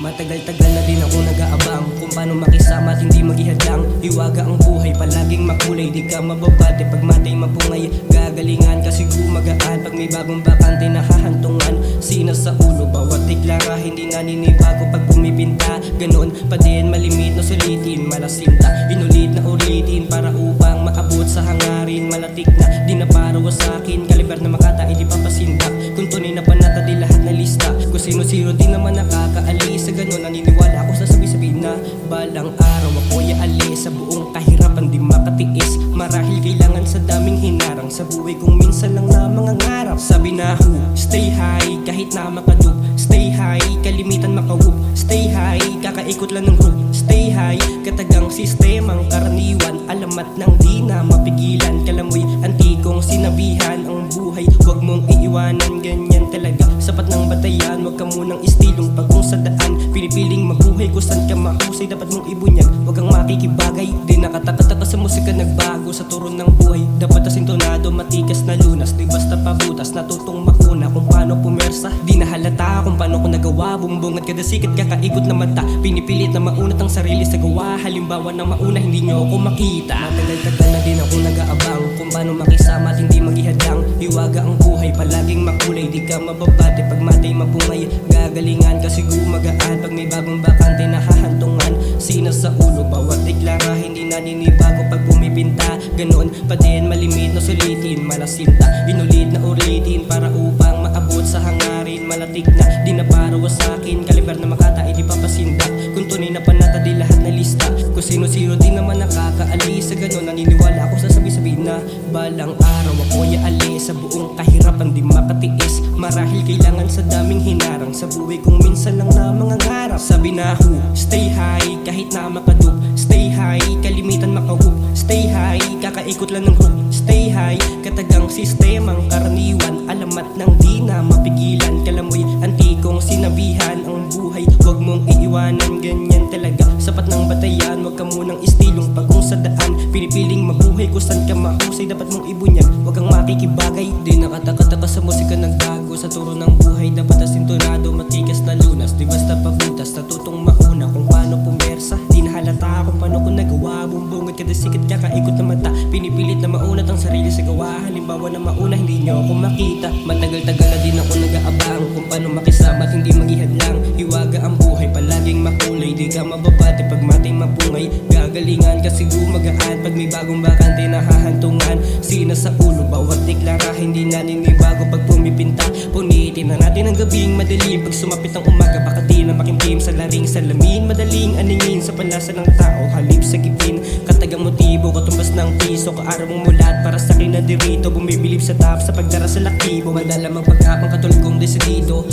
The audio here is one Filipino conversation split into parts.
Matagal-tagal na din ako nag-aabang kung paano makisama at hindi maghihadlang. Hiwaga ang buhay, palaging makulay, di ka mababate pag matay mapungay. Gagalingan kasi gumagaan pag may bagong bakante na hahantungan. Sina sa ulo, bawat deklara, hindi naninibago pag pumipinta. Ganon pa din, malimit na sulitin, malasinta, inulit na ulitin para upang maabot sa hangarin. Malatik na, di na para sa akin, kaliber na makata, hindi papasindak. Kung tunay na panata, di lahat na lista. Kung sino-sino di naman nakakaalis. Sa ganon, naniniwala ako sa sabi-sabi na balang araw ako'y aalis. Sa buong kahirapan di makatiis, marahil kailangan sa daming hinarang. Sa buhay kong minsan lang na mga ngarap. Sabi na who, stay high, kahit na makadup. Stay high, kalimitan makawup. Stay high, kakaikot lang ng group. Stay high, katagang sistemang karaniwan. Alamat ng di na mapigilan. Kalamoy, antikong sinabihan. Ang buhay, huwag mong iiwanan. Ganyan talaga, sapat ng batayan. Huwag ka munang istilong pag kung sa daan. Pinipiling mabuhay kung saan ka mahusay. Dapat mong ibunyag, huwag kang makikibagay. Di nakataka-taka sa musika, nagbago sa turon ng buhay. Dapat asintonado, matikas na lunas. Di basta pabutas, natutong mauna kung paano pumersa. Di nahalata kung paano ko nagawa. Bumbungat kada sikat, kakaikot na mata. Pinipilit na maunat ang sarili sa gawa. Halimbawa na mauna, hindi nyo ako makita. Matagal-tagal na din ako nag-aabang kung paano makisama at hindi maghihadlang. Hiwaga ang buhay, palaging makulay. Di ka mababate pag matay mapungay. Gagalingan kasi gumagaan pag may bagong bakante na hahantungan. Sina sa ulo, bawat deklara, hindi naninibago pag pumipinta. Ganon pa din, malimit na sulitin, malasinta, inulit na ulitin para upang maabot sa hangarin. Malatik na, di na para sa akin, kaliber na makata, hindi papasindak. Kung tunay na panata, di lahat na lista. Kung sino-sino di naman nakakaalis. Sa ganon, naniniwala ako sa sabi-sabi na balang araw ako'y aalis. Sa buong kahirapan di makatiis, marahil kailangan sa daming hinarang. Sa buhay kong minsan lang na mga ngarap. Sabi na who, stay high, kahit na makadup. Stay high, kalimitan makawup. Stay high, kakaikot lang ng group. Stay high, katagang sistemang karaniwan. Alamat ng di na mapigilan. Kalamoy, antikong sinabihan. Ang buhay, huwag mong iiwanan. Ganyan talaga, sapat ng batayan. Huwag ka munang istilong pag kung sa daan. Pinipiling mabuhay kung saan ka mahusay. Dapat mong ibunyag, huwag kang makikibagay. Di nakataka-taka sa musika, nagbago sa turo ng buhay. Dapat asintonado, matikas na lunas. Di basta pabutas, natutong mauna kung paano pumersa. Di nahalata kung paano ko nagawa. Bumbungat kada sikat, kakaikot na mata. Pinipilit na maunat ang sarili sa gawa. Halimbawa na mauna, hindi nyo ako makita. Matagal-tagal na din ako nag-aabang kung paano makisama at hindi maghihadlang. Hiwaga ang buhay, palaging makulay. Di ka mababate pag matay mapungay. Gagalingan kasi gumagaan pag may bagong bakante na hahantungan. Sina sa ulo, bawat deklara, hindi naninibago pag pumipinta. Punitin na natin ang gabing madaling. Pag sumapit ang umaga, baka di na makimkim sa laring salamin. Madaling aningin sa panlasa ng tao, halip sa gipin. Katagang motibo, katumbas ng piso. Kaaraw mong mulat para sa akin na dirito. Bumibilib sa tap sa pagdara sa lakibo. Madala magpagkapang katulad kong desidido.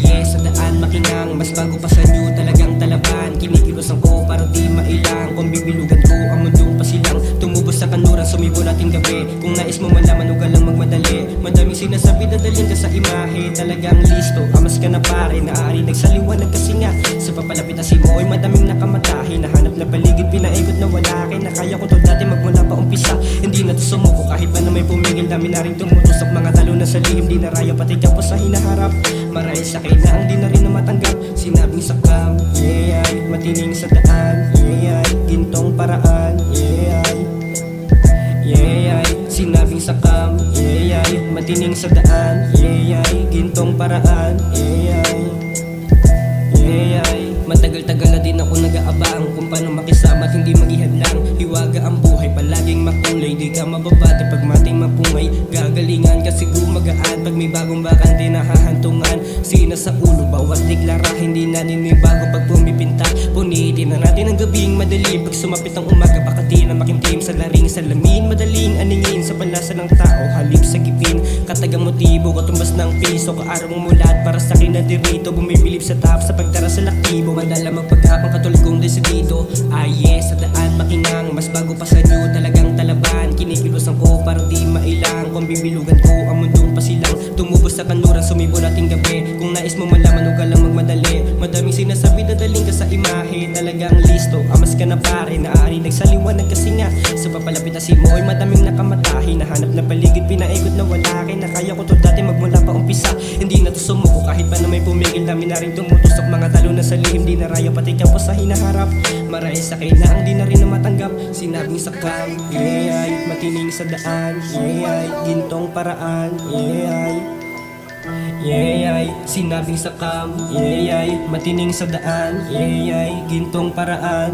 Yes, sa daan makinang, mas bago pa sa new, talagang talaban. Kinikilosan ko para di mailang. Kung bibilugan ko ang mundong pasilang. Tumubos sa kanuran, sumibo natin gabi. Kung nais mo malaman, huwag lang magmadali. Madaming sinasabi, dadalhin ka sa imahe. Talagang listo, amas ka na pare. Naari nagsaliwanag kasi nga sa papalapit na si Moy, madaming nakamatahe. Nahanap na paligid, pinaikot na wala akin. Nakaya ko to dati magmula pa umpisa. Hindi na to sumuko kahit pa na may pumigil. Dami na rin tumutusok, mga talo na sa lihim. Di na raya pati ka po sa hinaharap. Marahil sakit na ang di na rin na matanggap. Sinabing sakam, yeah, matining sa daan, yeah, gintong paraan, yeah, yeah, sinabing sakam, yeah, matining sa daan, yeah, gintong paraan, yeah, yeah. Matagal-tagal na din ako nag-aabang kung paano makisama at hindi maghihadlang. Hiwaga ang buhay, palaging makulay. Di ka mababate pag matay mapungay. Gagalingan kasi gumagaan pag may bagong bakante na hahantungan. Sina sa ulo, bawat deklara, hindi naninibago pag pumipinta. Punitin na natin ang gabing madaling. Pag sumapit ang umaga, baka di na makimkim sa laring salamin. Madaling aningin sa panlasa ng tao, halip sa gipin. Katagang motibo, katumbas ng piso. Kaaraw mong mulat para sa akin na dirito. Bumibilib sa tap sa pagdara sa lakibo. Madala magpagkapang katulad kong desidido. Yes, sa daan makinang, mas bago pa sa new, talagang talaban. Kinikilosan ko para di mailang. Kung bibilugan ko ang mundong pasilang. Tumubos sa kanuran, sumibo nating gabi. Kung nais mo malaman, huwag lang magmadali. Daming sinasabi dadaling ka sa imahe, talagang listo amas ka na pare, naaari nagsaliwanag kasi nga sa papalapit na si Moy, madaming nakamatahi. Nahanap na paligid, pinaikot na wala akin. Nakaya ko to dati magmula pa umpisa, hindi na to sumuko kahit pa na may pumigil. Dami na rin tumutusok, mga talo na sa lihim, di na rayo pati kampo sa hinaharap. Marahil sa kailangan di na rin na matanggap. Sinabing sakam, matining sa daan, gintong paraan, sinabing sakam, matining sa daan, gintong paraan,